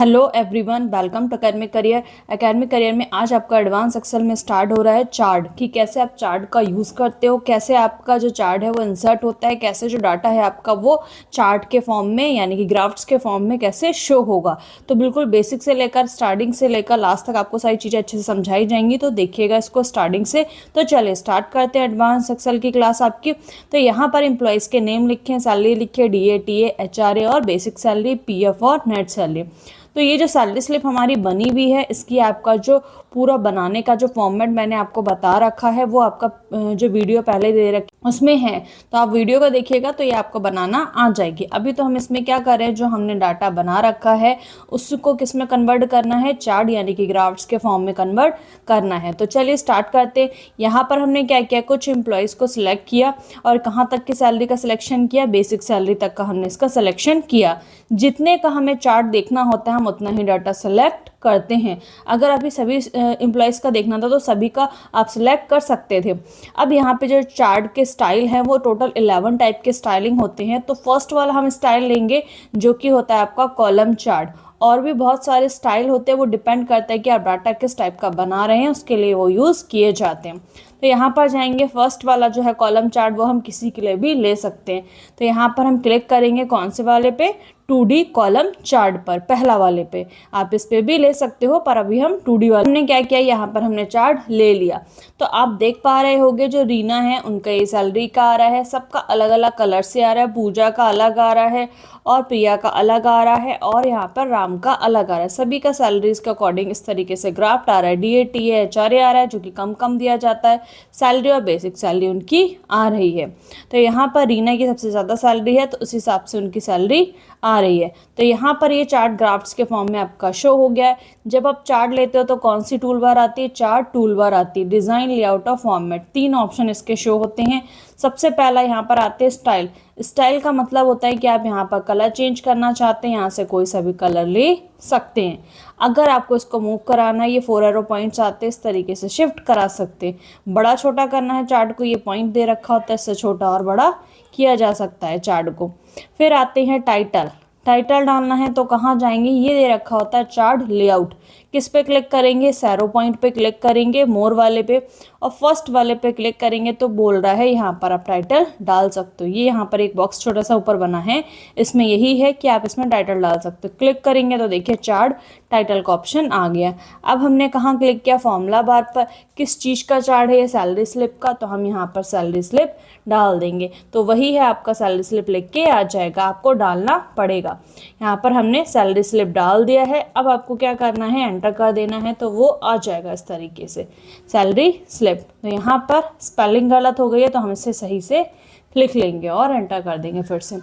Hello everyone, welcome to academic career. Academic career में आज आपका एडवांस एक्सेल में स्टार्ट हो रहा है चार्ट कि कैसे आप चार्ट का यूज़ करते हो, कैसे आपका जो चार्ट है वो इंसर्ट होता है, कैसे जो डाटा है आपका वो चार्ट के फॉर्म में यानी कि ग्राफ्स के फॉर्म में कैसे शो होगा। तो बिल्कुल बेसिक से लेकर स्टार्टिंग से लेकर लास्ट तक आपको सारी चीज़ें अच्छे से समझाई जाएंगी। तो देखिएगा इसको स्टार्टिंग से। तो चलिए स्टार्ट करते हैं एडवांस एक्सेल की क्लास आपकी। तो यहाँ पर एम्प्लॉयज़ के नेम लिखे, सैलरी लिखे, DA, TA, HRA और बेसिक सैलरी, PF और नेट सैलरी। तो ये जो सैलरी स्लिप हमारी बनी हुई है, इसकी आपका जो पूरा बनाने का जो फॉर्मेट मैंने आपको बता रखा है वो आपका जो वीडियो पहले दे रखी उसमें है। तो आप वीडियो को देखिएगा तो ये आपको बनाना आ जाएगी। अभी तो हम इसमें क्या कर रहे हैं, जो हमने डाटा बना रखा है उसको किस में कन्वर्ट करना है, चार्ट यानी कि ग्राफ्स के फॉर्म में कन्वर्ट करना है। तो चलिए स्टार्ट करते हैं। यहाँ पर हमने क्या किया, कुछ एम्प्लॉयज़ को सिलेक्ट किया और कहाँ तक की सैलरी का सिलेक्शन किया, बेसिक सैलरी तक का हमने इसका सिलेक्शन किया। जितने का हमें चार्ट देखना होता है हम उतना ही डाटा सेलेक्ट करते हैं। अगर अभी सभी एम्प्लॉयज़ का देखना था तो सभी का आप सिलेक्ट कर सकते थे। अब यहाँ पे जो चार्ट के स्टाइल हैं वो टोटल 11 टाइप के स्टाइलिंग होते हैं। तो फर्स्ट वाला हम स्टाइल लेंगे जो कि होता है आपका कॉलम चार्ट। और भी बहुत सारे स्टाइल होते हैं, वो डिपेंड करता है कि आप डाटा किस टाइप का बना रहे हैं, उसके लिए वो यूज़ किए जाते हैं। तो यहाँ पर जाएंगे, फर्स्ट वाला जो है कॉलम चार्ट वो हम किसी के लिए भी ले सकते हैं। तो यहाँ पर हम क्लिक करेंगे कौन से वाले पे, 2D कॉलम चार्ट पर, पहला वाले पे। आप इस पे भी ले सकते हो पर अभी हम 2D वाले हमने क्या किया, यहाँ पर हमने चार्ट ले लिया। तो आप देख पा रहे होंगे जो रीना है उनका ये सैलरी का आ रहा है, सबका अलग अलग कलर से आ रहा है। पूजा का अलग आ रहा है और प्रिया का अलग आ रहा है और यहाँ पर राम का अलग आ रहा है। सभी का सैलरीज के अकॉर्डिंग इस तरीके से ग्राफ्ट आ रहा है। DA, TA, HRA आ रहा है जो कि कम कम दिया जाता है। सैलरी और बेसिक सैलरी उनकी आ रही है। तो यहाँ पर रीना की सबसे ज़्यादा सैलरी है तो उस हिसाब से उनकी सैलरी आ रही है। तो यहाँ पर ये चार्ट ग्राफ्स के फॉर्म में आपका शो हो गया है। जब आप चार्ट लेते हो तो कौन सी टूल बार आती है, चार्ट टूल बार आती है। डिज़ाइन, लेआउट और फॉर्मेट, 3 ऑप्शन इसके शो होते हैं। सबसे पहला यहाँ पर आते हैं स्टाइल। स्टाइल का मतलब होता है कि आप यहाँ पर कलर चेंज करना चाहते हैं, यहाँ से कोई सा भी कलर ले सकते हैं। अगर आपको इसको मूव कराना है, ये 4 एरो पॉइंट्स आते हैं, इस तरीके से शिफ्ट करा सकते हैं। बड़ा छोटा करना है चार्ट को, ये पॉइंट दे रखा होता है, इससे छोटा और बड़ा किया जा सकता है चार्ट को। फिर आते हैं टाइटल। टाइटल डालना है तो कहाँ जाएंगे, ये दे रखा होता है चार्ट लेआउट। किस पे क्लिक करेंगे, सैरो पॉइंट पे क्लिक करेंगे, मोर वाले पे, और फर्स्ट वाले पे क्लिक करेंगे तो बोल रहा है यहाँ पर आप टाइटल डाल सकते हो। ये यहाँ पर एक बॉक्स छोटा सा ऊपर बना है, इसमें यही है कि आप इसमें टाइटल डाल सकते हो। क्लिक करेंगे तो देखिए चार्ट टाइटल का ऑप्शन आ गया। अब हमने कहाँ क्लिक किया, फॉर्मूला बार पर। किस चीज़ का चार्ट है ये, सैलरी स्लिप का, तो हम यहाँ पर सैलरी स्लिप डाल देंगे तो वही है आपका सैलरी स्लिप लिख के आ जाएगा, आपको डालना पड़ेगा। यहाँ पर हमने सैलरी स्लिप डाल दिया है। अब आपको क्या करना है, एंटर कर देना है तो वो आ जाएगा इस तरीके से सैलरी स्लिप। तो यहाँ पर स्पेलिंग गलत हो गई है तो हम इसे सही से लिख लेंगे और एंटर कर देंगे फिर से।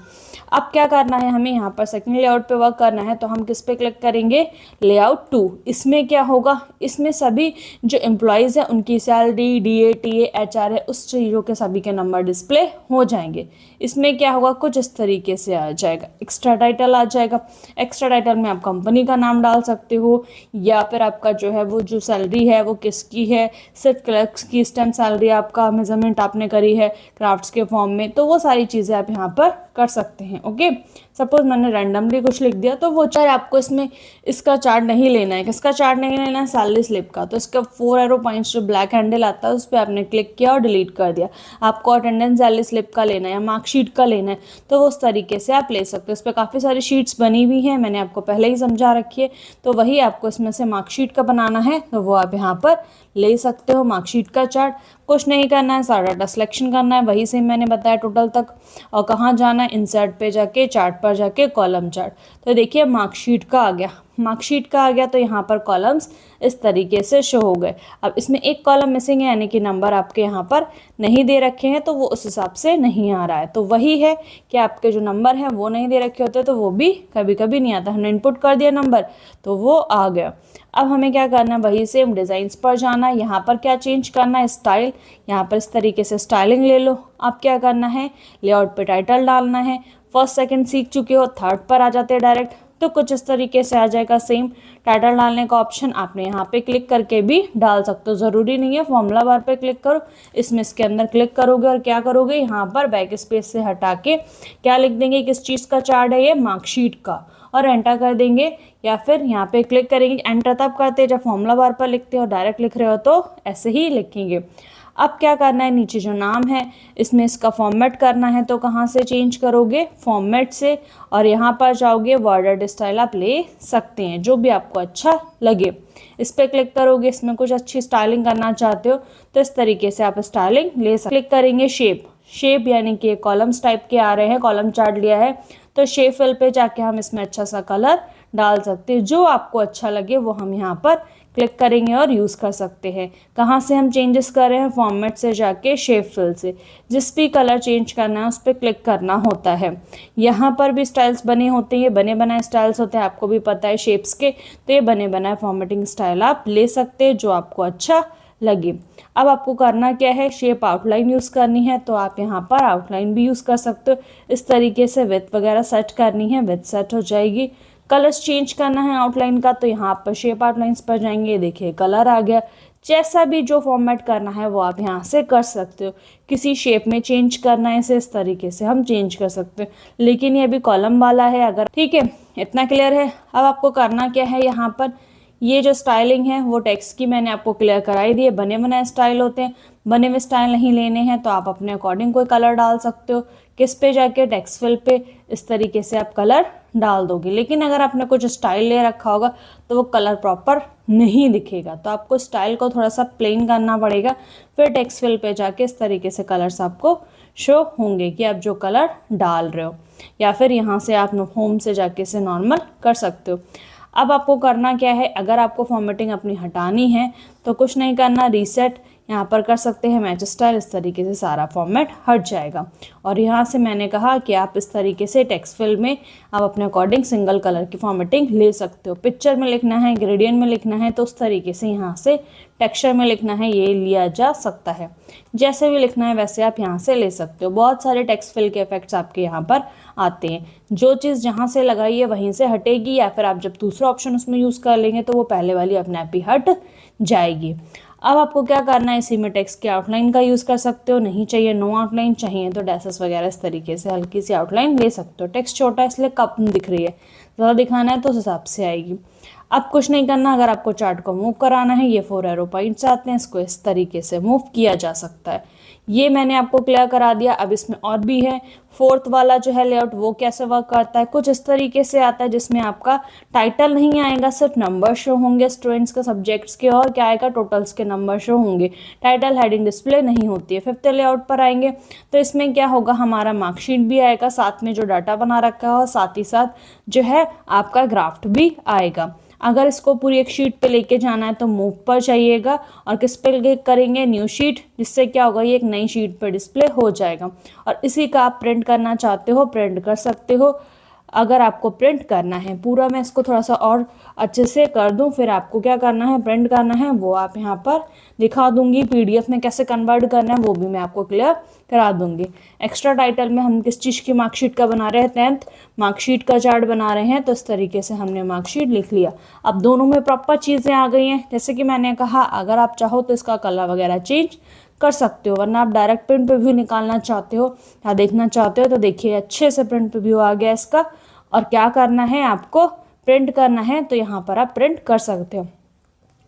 अब क्या करना है, हमें यहाँ पर सेकंड लेआउट पे वर्क करना है तो हम किस पे क्लिक करेंगे, लेआउट 2। इसमें क्या होगा, इसमें सभी जो एम्प्लॉयज़ हैं उनकी सैलरी, DA, TA, HRA, उस चीज़ों के सभी के नंबर डिस्प्ले हो जाएंगे। इसमें क्या होगा, कुछ इस तरीके से आ जाएगा। एक्स्ट्रा टाइटल आ जाएगा। एक्स्ट्रा टाइटल में आप कंपनी का नाम डाल सकते हो या फिर आपका जो है वो जो सैलरी है वो किसकी है, सिर्फ क्लर्क्स की स्टैम्प सैलरी आपका मेजरमेंट आपने करी है क्राफ्ट्स के फॉर्म में, तो वो सारी चीज़ें आप यहाँ पर कर सकते हैं। ओके, सपोज मैंने रैंडमली कुछ लिख दिया तो वो चाहे आपको इसमें इसका चार्ट नहीं लेना है। किसका चार्ट नहीं लेना है, सैलरी स्लिप का। तो इसका 4 एरो पॉइंट्स जो ब्लैक हैंडल आता है उस पर आपने क्लिक किया और डिलीट कर दिया। आपको अटेंडेंस सैलरी स्लिप का लेना है या मार्कशीट का लेना है तो वो उस तरीके से आप ले सकते हो। इस पर काफ़ी सारी शीट्स बनी हुई हैं, मैंने आपको पहले ही समझा रखी है। तो वही आपको इसमें से मार्कशीट का बनाना है तो वो आप यहाँ पर ले सकते हो, मार्कशीट का चार्ट। कुछ नहीं करना है, सारा डाटा सिलेक्शन करना है, वही से मैंने बताया टोटल तक। और कहाँ जाना है, इंसर्ट पे जाके, चार्ट पर जाके, कॉलम चार्ट। तो देखिए मार्कशीट का आ गया, मार्कशीट का आ गया तो यहाँ पर कॉलम्स इस तरीके से शो हो गए। अब इसमें एक कॉलम मिसिंग है यानी कि नंबर आपके यहाँ पर नहीं दे रखे हैं तो वो उस हिसाब से नहीं आ रहा है। तो वही है कि आपके जो नंबर हैं वो नहीं दे रखे होते तो वो भी कभी कभी नहीं आता। हमने इनपुट कर दिया नंबर तो वो आ गया। अब हमें क्या करना है, वही सेम डिज़ाइंस पर जाना है। यहाँ पर क्या चेंज करना है, स्टाइल। यहाँ पर इस तरीके से स्टाइलिंग ले लो। अब क्या करना है, लेआउट पे टाइटल डालना है। फर्स्ट सेकंड सीख चुके हो, थर्ड पर आ जाते हैं डायरेक्ट तो कुछ इस तरीके से आ जाएगा। सेम टाइटल डालने का ऑप्शन आपने यहाँ पे क्लिक करके भी डाल सकते हो, ज़रूरी नहीं है फॉर्मूला बार पे क्लिक करो। इसमें इसके अंदर क्लिक करोगे और क्या करोगे, यहाँ पर बैक स्पेस से हटा के क्या लिख देंगे, किस चीज़ का चार्ट है ये, मार्कशीट का। और एंटर कर देंगे, या फिर यहाँ पे क्लिक करेंगे। एंटर तब करते हैं जब फॉर्मूला बार पर लिखते हो, और डायरेक्ट लिख रहे हो तो ऐसे ही लिखेंगे। अब क्या करना है, नीचे जो नाम है इसमें इसका फॉर्मेट करना है, तो कहाँ से चेंज करोगे, फॉर्मेट से, और यहाँ पर जाओगे वर्ड स्टाइल आप ले सकते हैं जो भी आपको अच्छा लगे। इस पर क्लिक करोगे, इसमें कुछ अच्छी स्टाइलिंग करना चाहते हो तो इस तरीके से आप स्टाइलिंग ले सकते। क्लिक करेंगे शेप यानी कि कॉलम्स टाइप के आ रहे हैं, कॉलम चार्ट लिया है तो शेप फिल पे जाके हम इसमें अच्छा सा कलर डाल सकते हैं, जो आपको अच्छा लगे वो हम यहाँ पर क्लिक करेंगे और यूज़ कर सकते हैं। कहाँ से हम चेंजेस कर रहे हैं, फॉर्मेट से जाके शेप फिल से, जिस भी कलर चेंज करना है उस पर क्लिक करना होता है। यहाँ पर भी स्टाइल्स बने होते हैं, बने बनाए स्टाइल्स होते हैं, आपको भी पता है शेप्स के, तो ये बने बनाए फॉर्मेटिंग स्टाइल आप ले सकते हैं जो आपको अच्छा लगे। अब आपको करना क्या है, शेप आउटलाइन यूज़ करनी है तो आप यहाँ पर आउटलाइन भी यूज़ कर सकते हो। इस तरीके से विड्थ वगैरह सेट करनी है, विड्थ सेट हो जाएगी। कलर्स चेंज करना है आउटलाइन का तो यहाँ पर शेप आउटलाइंस पर जाएंगे, देखिए कलर आ गया। जैसा भी जो फॉर्मेट करना है वो आप यहाँ से कर सकते हो। किसी शेप में चेंज करना है इसे, इस तरीके से हम चेंज कर सकते हो, लेकिन ये अभी कॉलम वाला है अगर, ठीक है, इतना क्लियर है। अब आपको करना क्या है, यहाँ पर ये जो स्टाइलिंग है वो टेक्स्ट की मैंने आपको क्लियर कराई दी है। बने बनाए स्टाइल होते हैं, बने हुए स्टाइल नहीं लेने हैं तो आप अपने अकॉर्डिंग कोई कलर डाल सकते हो। किस पे जाके, टेक्स्ट फिल पे, इस तरीके से आप कलर डाल दोगे। लेकिन अगर आपने कुछ स्टाइल ले रखा होगा तो वो कलर प्रॉपर नहीं दिखेगा, तो आपको स्टाइल को थोड़ा सा प्लेन करना पड़ेगा। फिर टेक्स्ट फिल पे जाके इस तरीके से कलर्स आपको शो होंगे कि आप जो कलर डाल रहे हो, या फिर यहाँ से आप होम से जाके इसे नॉर्मल कर सकते हो। अब आपको करना क्या है, अगर आपको फॉर्मेटिंग अपनी हटानी है तो कुछ नहीं करना, रीसेट यहाँ पर कर सकते हैं, मैच स्टाइल, इस तरीके से सारा फॉर्मेट हट जाएगा। और यहाँ से मैंने कहा कि आप इस तरीके से टेक्स्ट फिल में आप अपने अकॉर्डिंग सिंगल कलर की फॉर्मेटिंग ले सकते हो। पिक्चर में लिखना है, ग्रेडियंट में लिखना है तो उस तरीके से यहाँ से टेक्सचर में लिखना है, ये लिया जा सकता है। जैसे भी लिखना है वैसे आप यहाँ से ले सकते हो। बहुत सारे टेक्स्ट फिल के इफेक्ट्स आपके यहाँ पर आते हैं, जो चीज़ जहाँ से लगाई है वहीं से हटेगी, या फिर आप जब दूसरा ऑप्शन उसमें यूज़ कर लेंगे तो वो पहले वाली अपने आप ही हट जाएगी। अब आपको क्या करना है, इसी में टेक्स्ट के आउटलाइन का यूज़ कर सकते हो, नहीं चाहिए नो आउटलाइन, चाहिए तो डैसेस वगैरह इस तरीके से हल्की सी आउटलाइन ले सकते हो। टेक्स्ट छोटा है इसलिए कम दिख रही है, ज़्यादा दिखाना है तो उस हिसाब से आएगी। अब कुछ नहीं करना, अगर आपको चार्ट को मूव कराना है, ये 4 एरो पॉइंट्स आते हैं, इसको इस तरीके से मूव किया जा सकता है। ये मैंने आपको क्लियर करा दिया। अब इसमें और भी है, फोर्थ वाला जो है लेआउट वो कैसे वर्क करता है, कुछ इस तरीके से आता है जिसमें आपका टाइटल नहीं आएगा, सिर्फ नंबर शो होंगे स्टूडेंट्स के, सब्जेक्ट्स के, और क्या आएगा, टोटल्स के नंबर शो होंगे। टाइटल हेडिंग डिस्प्ले नहीं होती है। फिफ्थ लेआउट पर आएंगे तो इसमें क्या होगा, हमारा मार्कशीट भी आएगा, साथ में जो डाटा बना रखा है, साथ ही साथ जो है आपका ग्राफ्ट भी आएगा। अगर इसको पूरी एक शीट पे लेके जाना है तो मूव पर जाइएगा और किस पे क्लिक करेंगे, न्यू शीट, जिससे क्या होगा ये एक नई शीट पर डिस्प्ले हो जाएगा। और इसी का आप प्रिंट करना चाहते हो प्रिंट कर सकते हो। अगर आपको प्रिंट करना है पूरा, मैं इसको थोड़ा सा और अच्छे से कर दूं, फिर आपको क्या करना है, प्रिंट करना है, वो आप यहाँ पर दिखा दूंगी। पीडीएफ में कैसे कन्वर्ट करना है वो भी मैं आपको क्लियर करा दूंगी। एक्स्ट्रा टाइटल में हम किस चीज़ की मार्कशीट का बना रहे हैं, 10th मार्कशीट का चार्ट बना रहे हैं, तो इस तरीके से हमने मार्कशीट लिख लिया। अब दोनों में प्रॉपर चीज़ें आ गई हैं। जैसे कि मैंने कहा, अगर आप चाहो तो इसका कलर वगैरह चेंज कर सकते हो, वरना आप डायरेक्ट प्रिंट प्रीव्यू निकालना चाहते हो या देखना चाहते हो तो देखिए अच्छे से प्रिंट प्रीव्यू आ गया इसका। और क्या करना है, आपको प्रिंट करना है तो यहाँ पर आप प्रिंट कर सकते हो।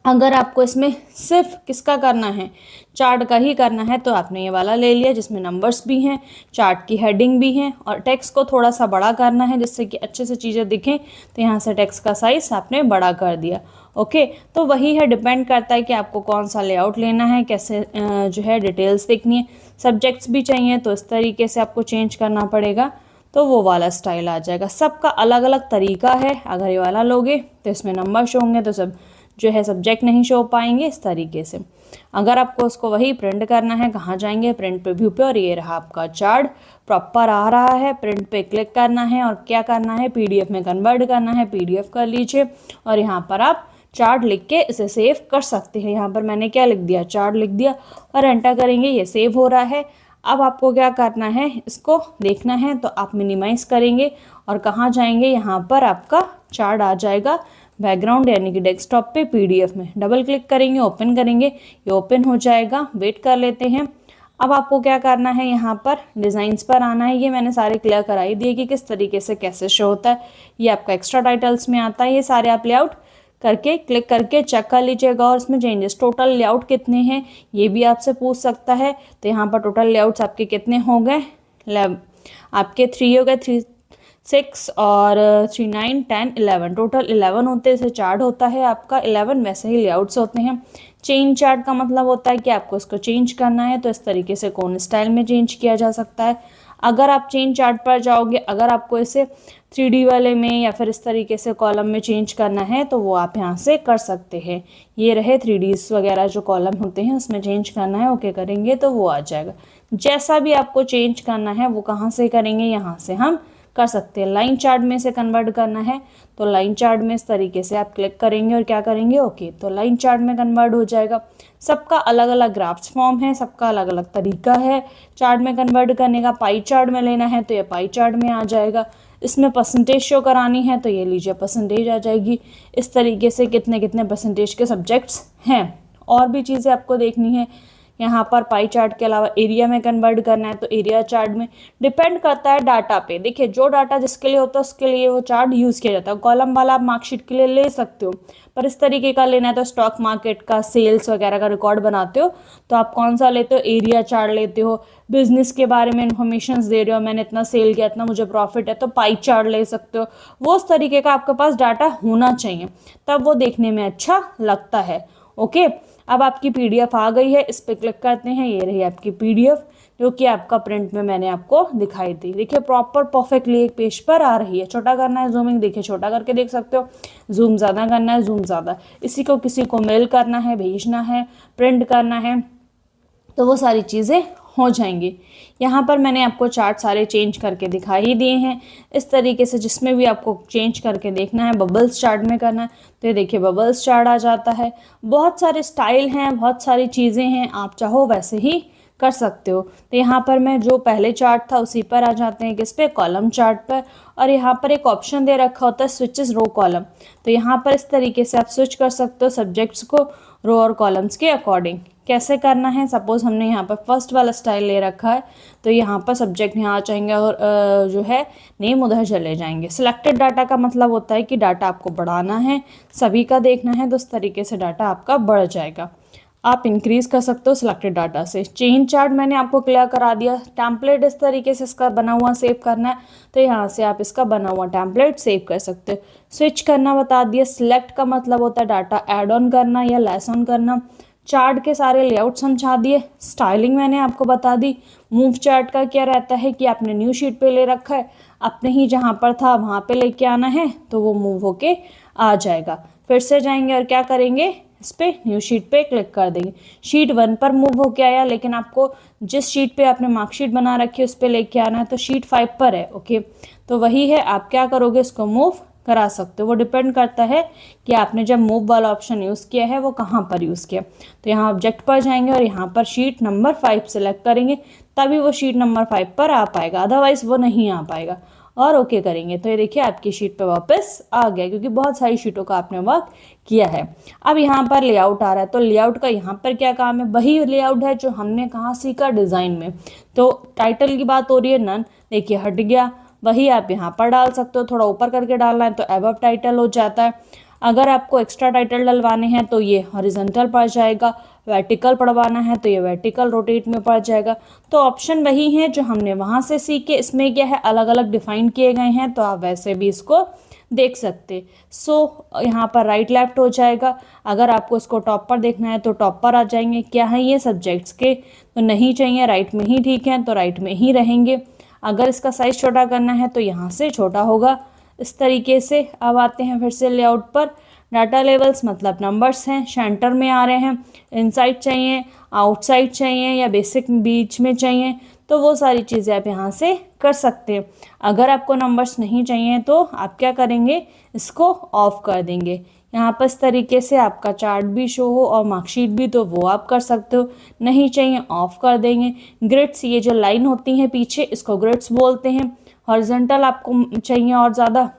अगर आपको इसमें सिर्फ किसका करना है, चार्ट का ही करना है, तो आपने ये वाला ले लिया जिसमें नंबर्स भी हैं, चार्ट की हेडिंग भी है, और टेक्स्ट को थोड़ा सा बड़ा करना है जिससे कि अच्छे से चीज़ें दिखें, तो यहाँ से टेक्स्ट का साइज आपने बड़ा कर दिया। ओके, तो वही है, डिपेंड करता है कि आपको कौन सा लेआउट लेना है, कैसे जो है डिटेल्स देखनी है। सब्जेक्ट्स भी चाहिए तो इस तरीके से आपको चेंज करना पड़ेगा, तो वो वाला स्टाइल आ जाएगा। सबका अलग अलग तरीका है। अगर ये वाला लोगे तो इसमें नंबर शो होंगे, तो सब जो है सब्जेक्ट नहीं शो पाएंगे इस तरीके से। अगर आपको उसको वही प्रिंट करना है, कहाँ जाएंगे, प्रिंट प्रीव्यू पे, और ये रहा आपका चार्ट प्रॉपर आ रहा है। प्रिंट पे क्लिक करना है और क्या करना है, पीडीएफ में कन्वर्ट करना है, पीडीएफ कर लीजिए और यहाँ पर आप चार्ट लिख के इसे सेव कर सकते हैं। यहाँ पर मैंने क्या लिख दिया, चार्ट लिख दिया और एंटर करेंगे, ये सेव हो रहा है। अब आपको क्या करना है, इसको देखना है तो आप मिनिमाइज करेंगे और कहाँ जाएंगे, यहाँ पर आपका चार्ट आ जाएगा बैकग्राउंड यानी कि डेस्कटॉप पे पीडीएफ में। डबल क्लिक करेंगे, ओपन करेंगे, ये ओपन हो जाएगा। वेट कर लेते हैं। अब आपको क्या करना है, यहाँ पर डिज़ाइंस पर आना है। ये मैंने सारे क्लियर कराई दिए कि किस तरीके से कैसे शो होता है। ये आपका एक्स्ट्रा टाइटल्स में आता है। ये सारे आप लेआउट करके क्लिक करके चेक कर लीजिएगा और इसमें चेंजेस टोटल लेआउट कितने हैं ये भी आपसे पूछ सकता है। तो यहाँ पर टोटल लेआउट्स आपके कितने हो गए, आपके 3 हो गए, 3 6 और 3 9 10 11, टोटल 11 होते हैं। इसे चार्ट होता है आपका 11, वैसे ही लेआउट्स होते हैं। चेंज चार्ट का मतलब होता है कि आपको इसको चेंज करना है, तो इस तरीके से कौन स्टाइल में चेंज किया जा सकता है। अगर आप चेंज चार्ट पर जाओगे, अगर आपको इसे 3D वाले में या फिर इस तरीके से कॉलम में चेंज करना है तो वो आप यहाँ से कर सकते हैं। ये रहे 3Ds वगैरह जो कॉलम होते हैं उसमें चेंज करना है, ओके करेंगे तो वो आ जाएगा। जैसा भी आपको चेंज करना है वो कहाँ से करेंगे, यहाँ से हम कर सकते हैं। लाइन चार्ट में से कन्वर्ट करना है तो लाइन चार्ट में इस तरीके से आप क्लिक करेंगे और क्या करेंगे, ओके, तो लाइन चार्ट में कन्वर्ट हो जाएगा। सबका अलग अलग ग्राफ्स फॉर्म है, सबका अलग अलग तरीका है चार्ट में कन्वर्ट करने का। पाई चार्ट में लेना है तो ये पाई चार्ट में आ जाएगा। इसमें परसेंटेज शो करानी है तो ये लीजिए परसेंटेज आ जाएगी। इस तरीके से कितने कितने परसेंटेज के सब्जेक्ट्स हैं। और भी चीज़ें आपको देखनी है। यहाँ पर पाई चार्ट के अलावा एरिया में कन्वर्ट करना है तो एरिया चार्ट में डिपेंड करता है डाटा पे। देखिए जो डाटा जिसके लिए होता है उसके लिए वो चार्ट यूज़ किया जाता है। कॉलम वाला आप मार्कशीट के लिए ले सकते हो, पर इस तरीके का लेना है तो स्टॉक मार्केट का सेल्स वगैरह का रिकॉर्ड बनाते हो तो आप कौन सा लेते हो, एरिया चार्ट लेते हो। बिजनेस के बारे में इन्फॉर्मेशन दे रहे हो, मैंने इतना सेल किया, इतना मुझे प्रॉफिट है, तो पाई चार्ट ले सकते हो। वो उस तरीके का आपके पास डाटा होना चाहिए, तब वो देखने में अच्छा लगता है। ओके, अब आपकी पीडीएफ आ गई है, इस पर क्लिक करते हैं। ये रही आपकी पीडीएफ जो कि आपका प्रिंट में मैंने आपको दिखाई दी। देखिए प्रॉपर परफेक्टली एक पेज पर आ रही है। छोटा करना है जूमिंग, देखिए छोटा करके देख सकते हो। जूम ज़्यादा करना है, जूम ज़्यादा। इसी को किसी को मेल करना है, भेजना है, प्रिंट करना है, तो वो सारी चीज़ें हो जाएंगी। यहाँ पर मैंने आपको चार्ट सारे चेंज करके दिखा ही दिए हैं। इस तरीके से जिसमें भी आपको चेंज करके देखना है, बबल्स चार्ट में करना है तो ये देखिए बबल्स चार्ट आ जाता है। बहुत सारे स्टाइल हैं, बहुत सारी चीज़ें हैं, आप चाहो वैसे ही कर सकते हो। तो यहाँ पर मैं जो पहले चार्ट था उसी पर आ जाते हैं, किस पे, कॉलम चार्ट पर। और यहाँ पर एक ऑप्शन दे रखा होता है स्विचेस रो कॉलम, तो यहाँ पर इस तरीके से आप स्विच कर सकते हो सब्जेक्ट्स को रो और कॉलम्स के अकॉर्डिंग। कैसे करना है, सपोज हमने यहाँ पर फर्स्ट वाला स्टाइल ले रखा है तो यहाँ पर सब्जेक्ट यहाँ आ जाएंगे और जो है नेम उधर चले जाएंगे। सिलेक्टेड डाटा का मतलब होता है कि डाटा आपको बढ़ाना है, सभी का देखना है, तो इस तरीके से डाटा आपका बढ़ जाएगा। आप इंक्रीज कर सकते हो सिलेक्टेड डाटा से। चेन चार्ट मैंने आपको क्लियर करा दिया। टेम्पलेट इस तरीके से इसका बना हुआ सेव करना है तो यहाँ से आप इसका बना हुआ टेम्पलेट सेव कर सकते हो। स्विच करना बता दिया। सिलेक्ट का मतलब होता है डाटा ऐड ऑन करना या लेस ऑन करना। चार्ट के सारे लेआउट समझा दिए। स्टाइलिंग मैंने आपको बता दी। मूव चार्ट का क्या रहता है कि आपने न्यू शीट पे ले रखा है, अपने ही जहाँ पर था वहाँ पे लेके आना है तो वो मूव होके आ जाएगा। फिर से जाएंगे और क्या करेंगे, इस पे न्यू शीट पे क्लिक कर देंगे। शीट 1 पर मूव होके आया, लेकिन आपको जिस शीट पे आपने मार्कशीट बना रखी है उस पर लेके आना है तो शीट 5 पर है। ओके, तो वही है, आप क्या करोगे, इसको मूव करा सकते हो। वो डिपेंड करता है कि आपने जब मूव वाला ऑप्शन यूज़ किया है वो कहाँ पर यूज़ किया। तो यहाँ ऑब्जेक्ट पर जाएंगे और यहाँ पर शीट नंबर 5 सेलेक्ट करेंगे, तभी वो शीट नंबर 5 पर आ पाएगा, अदरवाइज वो नहीं आ पाएगा। और ओके करेंगे तो ये देखिए आपकी शीट पे वापस आ गया, क्योंकि बहुत सारी शीटों का आपने वर्क किया है। अब यहाँ पर लेआउट आ रहा है, तो लेआउट का यहाँ पर क्या काम है, वही लेआउट है जो हमने कहाँ सीखा, डिज़ाइन में। तो टाइटल की बात हो रही है, नन, देखिए हट गया, वही आप यहाँ पर डाल सकते हो। थोड़ा ऊपर करके डालना है तो अबव टाइटल हो जाता है। अगर आपको एक्स्ट्रा टाइटल डलवाने हैं तो ये हॉरिजॉन्टल पड़ जाएगा, वर्टिकल पढ़वाना है तो ये वर्टिकल रोटेट में पड़ जाएगा। तो ऑप्शन वही हैं जो हमने वहाँ से सीखे। इसमें क्या है, अलग अलग डिफाइन किए गए हैं, तो आप वैसे भी इसको देख सकते। सो यहाँ पर राइट लेफ्ट हो जाएगा। अगर आपको इसको टॉप पर देखना है तो टॉप पर आ जाएंगे। क्या है ये, सब्जेक्ट्स के, तो नहीं चाहिए, राइट में ही ठीक है तो राइट में ही रहेंगे। अगर इसका साइज़ छोटा करना है तो यहाँ से छोटा होगा, इस तरीके से। अब आते हैं फिर से लेआउट पर। डाटा लेवल्स मतलब नंबर्स हैं, सेंटर में आ रहे हैं, इनसाइड चाहिए, आउटसाइड चाहिए या बेसिक बीच में चाहिए, तो वो सारी चीज़ें आप यहाँ से कर सकते हैं। अगर आपको नंबर्स नहीं चाहिए तो आप क्या करेंगे, इसको ऑफ कर देंगे। यहाँ पर इस तरीके से आपका चार्ट भी शो हो और मार्कशीट भी, तो वो आप कर सकते हो। नहीं चाहिए ऑफ कर देंगे। ग्रिड्स, ये जो लाइन होती हैं पीछे, इसको ग्रिड्स बोलते हैं। हॉरिजॉन्टल आपको चाहिए और ज़्यादा,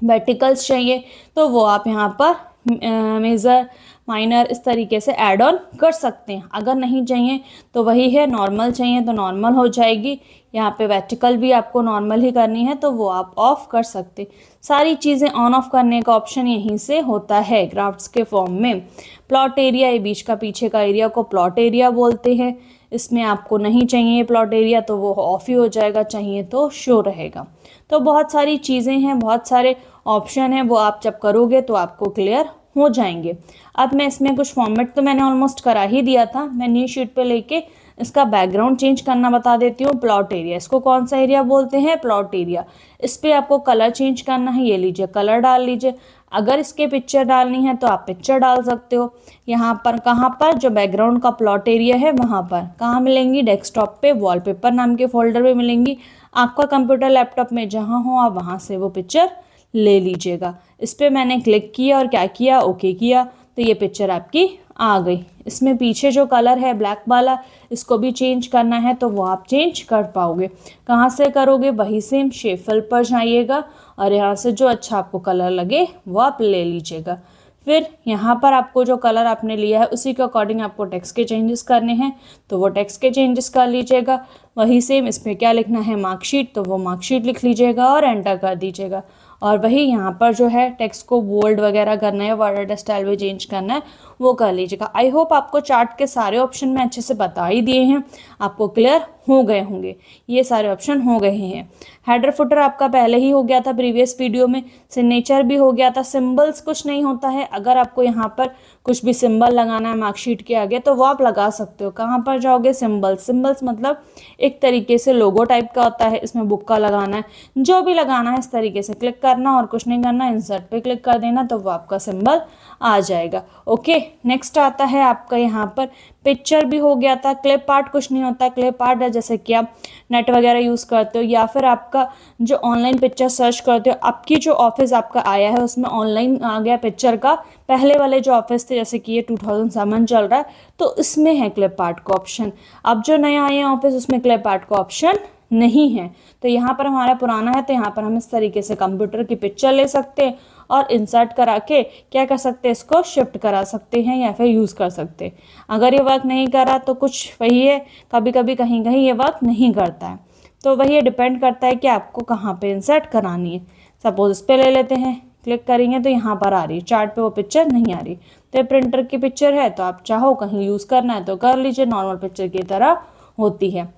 वर्टिकल्स चाहिए तो वो आप यहाँ पर मेजर, माइनर, इस तरीके से ऐड ऑन कर सकते हैं। अगर नहीं चाहिए तो वही है, नॉर्मल चाहिए तो नॉर्मल हो जाएगी। यहाँ पे वर्टिकल भी आपको नॉर्मल ही करनी है तो वो आप ऑफ कर सकते। सारी चीज़ें ऑन ऑफ करने का ऑप्शन यहीं से होता है ग्राफ्स के फॉर्म में। प्लॉट एरिया, ये बीच का पीछे का एरिया को प्लॉट एरिया बोलते हैं। इसमें आपको नहीं चाहिए प्लॉट एरिया तो वो ऑफ ही हो जाएगा, चाहिए तो शो रहेगा। तो बहुत सारी चीज़ें हैं, बहुत सारे ऑप्शन हैं, वो आप जब करोगे तो आपको क्लियर हो जाएंगे। अब मैं इसमें कुछ फॉर्मेट तो मैंने ऑलमोस्ट करा ही दिया था, मैं न्यू शीट पे लेके इसका बैकग्राउंड चेंज करना बता देती हूँ। प्लॉट एरिया, इसको कौन सा एरिया बोलते हैं? Plot area. इस पर आपको कलर चेंज करना है, ये लीजिए कलर डाल लीजिए। अगर इसके पिक्चर डालनी है तो आप पिक्चर डाल सकते हो। यहाँ पर कहाँ पर, जो बैकग्राउंड का प्लॉट एरिया है वहाँ पर कहाँ मिलेंगी? डेस्कटॉप पे वॉलपेपर नाम के फोल्डर में मिलेंगी। आपका कंप्यूटर लैपटॉप में जहाँ हो आप वहाँ से वो पिक्चर ले लीजिएगा। इस पर मैंने क्लिक किया और क्या किया? ओके किया, तो ये पिक्चर आपकी आ गई। इसमें पीछे जो कलर है ब्लैक वाला, इसको भी चेंज करना है तो वो आप चेंज कर पाओगे। कहाँ से करोगे? वही सेम शेप फिल पर जाइएगा और यहाँ से जो अच्छा आपको कलर लगे वो आप ले लीजिएगा। फिर यहाँ पर आपको जो कलर आपने लिया है उसी के अकॉर्डिंग आपको टेक्स्ट के चेंजेस करने हैं तो वो टेक्स्ट के चेंजेस कर लीजिएगा। वही सेम इसमें क्या लिखना है? मार्कशीट, तो वो मार्कशीट लिख लीजिएगा और एंटर कर दीजिएगा। और वही यहाँ पर जो है टेक्स्ट को बोल्ड वगैरह करना है, वर्ड स्टाइल भी चेंज करना है, वो कर लीजिएगा। आई होप आपको चार्ट के सारे ऑप्शन मैं अच्छे से बता ही दिए हैं, आपको क्लियर हो गए होंगे, ये सारे ऑप्शन हो गए हैं। हेडर फुटर आपका पहले ही हो गया था प्रीवियस वीडियो में, सिग्नेचर भी हो गया था। सिंबल्स कुछ नहीं होता है, अगर आपको यहाँ पर कुछ भी सिंबल लगाना है मार्कशीट के आगे तो वो आप लगा सकते हो। कहाँ पर जाओगे? सिंबल्स। सिंबल्स मतलब एक तरीके से लोगो टाइप का होता है, इसमें बुक का लगाना है, जो भी लगाना है इस तरीके से क्लिक करना और कुछ नहीं करना, इंसर्ट पे क्लिक कर देना तो वो आपका सिंबल आ जाएगा। ओके, नेक्स्ट आता है आपका यहाँ पर पिक्चर भी हो गया था। क्लिप आर्ट कुछ नहीं होता, क्लिप आर्ट है जैसे कि आप नेट वगैरह यूज़ करते हो या फिर आपका जो ऑनलाइन पिक्चर सर्च करते हो, आपकी जो ऑफिस आपका आया है उसमें ऑनलाइन आ गया पिक्चर का। पहले वाले जो ऑफिस थे जैसे कि ये 2007 चल रहा है तो इसमें है क्लिप आर्ट का ऑप्शन। अब जो नया आया है ऑफिस उसमें क्लिप आर्ट का ऑप्शन नहीं है। तो यहाँ पर हमारा पुराना है तो यहाँ पर हम इस तरीके से कंप्यूटर की पिक्चर ले सकते हैं और इंसर्ट करा के क्या कर सकते हैं? इसको शिफ्ट करा सकते हैं या फिर यूज़ कर सकते हैं। अगर ये वर्क नहीं करा तो कुछ वही है, कभी कभी कहीं कहीं ये वर्क नहीं करता है, तो वही डिपेंड करता है कि आपको कहाँ पे इंसर्ट करानी है। सपोज इस पर ले लेते हैं, क्लिक करेंगे तो यहाँ पर आ रही है, चार्ट पे वो पिक्चर नहीं आ रही। तो ये प्रिंटर की पिक्चर है तो आप चाहो कहीं यूज़ करना है तो कर लीजिए, नॉर्मल पिक्चर की तरह होती है।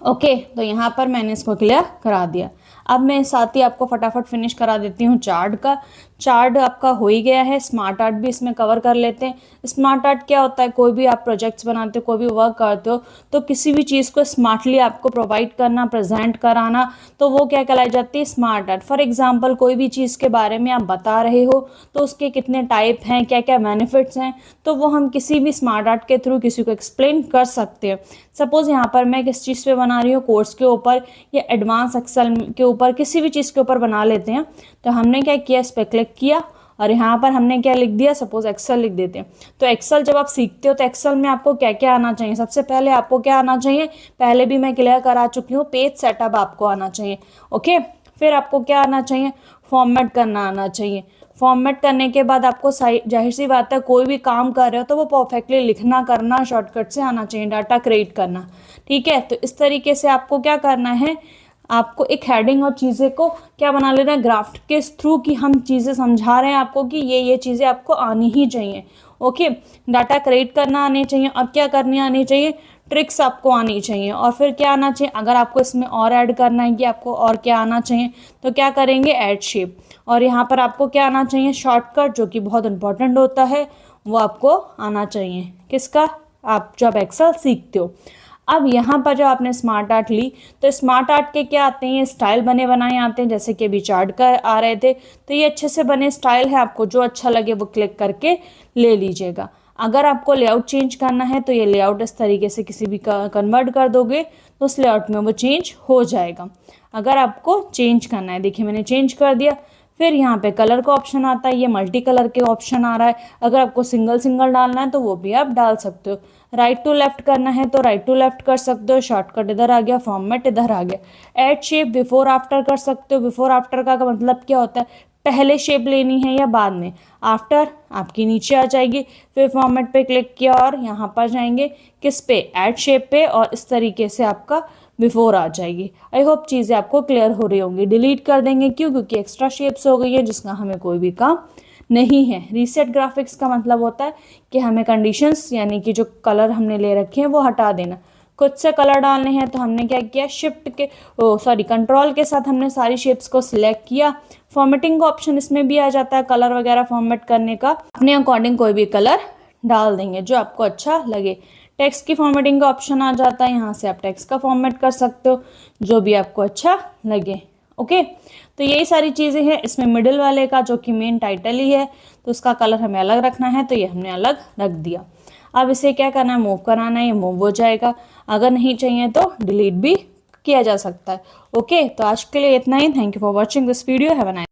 ओके, तो यहाँ पर मैंने इसको क्लियर करा दिया। अब मैं साथ ही आपको फटाफट फिनिश करा देती हूँ चार्ट का। चार्ट आपका हो ही गया है, स्मार्ट आर्ट भी इसमें कवर कर लेते हैं। स्मार्ट आर्ट क्या होता है? कोई भी आप प्रोजेक्ट्स बनाते हो, कोई भी वर्क करते हो तो किसी भी चीज़ को स्मार्टली आपको प्रोवाइड करना, प्रेजेंट कराना, तो वो क्या कहलाई जाती है? Smart art. फॉर एग्जाम्पल कोई भी चीज़ के बारे में आप बता रहे हो तो उसके कितने टाइप हैं, क्या क्या बेनिफिट्स हैं, तो वो हम किसी भी स्मार्ट आर्ट के थ्रू किसी को एक्सप्लेन कर सकते हैं। सपोज़ यहाँ पर मैं किस चीज़ पे बना रही हूँ, कोर्स के ऊपर या एडवांस एक्सेल के ऊपर, किसी भी चीज़ के ऊपर बना लेते हैं। तो हमने क्या किया? इस पर क्लिक किया और यहाँ पर हमने क्या लिख दिया? सपोज एक्सेल लिख देते हैं। तो एक्सेल जब आप सीखते हो तो एक्सेल में आपको क्या क्या आना चाहिए? सबसे पहले आपको क्या आना चाहिए? पहले भी मैं क्लियर करा चुकी हूँ, पेज सेटअप आपको आना चाहिए। ओके, फिर आपको क्या आना चाहिए? फॉर्मेट करना आना चाहिए। फॉर्मेट करने के बाद आपको जाहिर सी बात है कोई भी काम कर रहे हो तो वो परफेक्टली लिखना करना शॉर्टकट से आना चाहिए, डाटा क्रिएट करना। ठीक है, तो इस तरीके से आपको क्या करना है? आपको एक हेडिंग और चीज़ें को क्या बना लेना है? ग्राफ के थ्रू कि हम चीज़ें समझा रहे हैं आपको कि ये चीज़ें आपको आनी ही चाहिए। ओके, डाटा क्रिएट करना आनी चाहिए और क्या करनी आनी चाहिए? ट्रिक्स आपको आनी चाहिए। और फिर क्या आना चाहिए? अगर आपको इसमें और ऐड करना है कि आपको और क्या आना चाहिए तो क्या करेंगे? Add shape. और यहाँ पर आपको क्या आना चाहिए? शॉर्टकट, जो कि बहुत इंपॉर्टेंट होता है, वो आपको आना चाहिए। किसका? आप जब एक्सेल सीखते हो। अब यहाँ पर जो आपने स्मार्ट आर्ट ली तो स्मार्ट आर्ट के क्या आते हैं? स्टाइल बने बनाए आते हैं, जैसे कि अभी चार्ट का आ रहे थे तो ये अच्छे से बने स्टाइल है, आपको जो अच्छा लगे वो क्लिक करके ले लीजिएगा। अगर आपको लेआउट चेंज करना है तो ये लेआउट इस तरीके से किसी भी कन्वर्ट कर दोगे तो उस लेआउट में वो चेंज हो जाएगा। अगर आपको चेंज करना है, देखिए मैंने चेंज कर दिया। फिर यहाँ पे कलर का ऑप्शन आता है, ये मल्टी कलर के ऑप्शन आ रहा है। अगर आपको सिंगल सिंगल डालना है तो वो भी आप डाल सकते हो। राइट टू लेफ्ट करना है तो राइट टू लेफ्ट कर सकते हो, शॉर्टकट इधर आ गया, फॉर्मेट इधर आ गया। ऐड शेप बिफोर आफ्टर कर सकते हो। बिफोर आफ्टर का मतलब क्या होता है? पहले शेप लेनी है या बाद में। आफ्टर आपकी नीचे आ जाएगी, फिर फॉर्मेट पे क्लिक किया और यहाँ पर जाएंगे किस पे, ऐड शेप पे, और इस तरीके से आपका बिफोर आ जाएगी। आई होप चीज़ें आपको क्लियर हो रही होंगी। डिलीट कर देंगे, क्यों? क्योंकि एक्स्ट्रा शेप्स हो गई है जिसका हमें कोई भी काम नहीं है। रीसेट ग्राफिक्स का मतलब होता है कि हमें कंडीशंस यानी कि जो कलर हमने ले रखे हैं वो हटा देना। खुद से कलर डालने हैं तो हमने क्या किया, शिफ्ट के कंट्रोल के साथ हमने सारी शेप्स को सिलेक्ट किया। फॉर्मेटिंग का ऑप्शन इसमें भी आ जाता है, कलर वगैरह फॉर्मेट करने का। अपने अकॉर्डिंग कोई भी कलर डाल देंगे जो आपको अच्छा लगे। टेक्स्ट की फॉर्मेटिंग का ऑप्शन आ जाता है, यहाँ से आप टेक्स्ट का फॉर्मेट कर सकते हो जो भी आपको अच्छा लगे। ओके, तो यही सारी चीज़ें हैं। इसमें मिडिल वाले का जो कि मेन टाइटल ही है तो उसका कलर हमें अलग रखना है, तो ये हमने अलग रख दिया। अब इसे क्या करना है, मूव कराना है, ये मूव हो जाएगा। अगर नहीं चाहिए तो डिलीट भी किया जा सकता है। ओके, तो आज के लिए इतना ही। Thank you for watching this video. Have a nice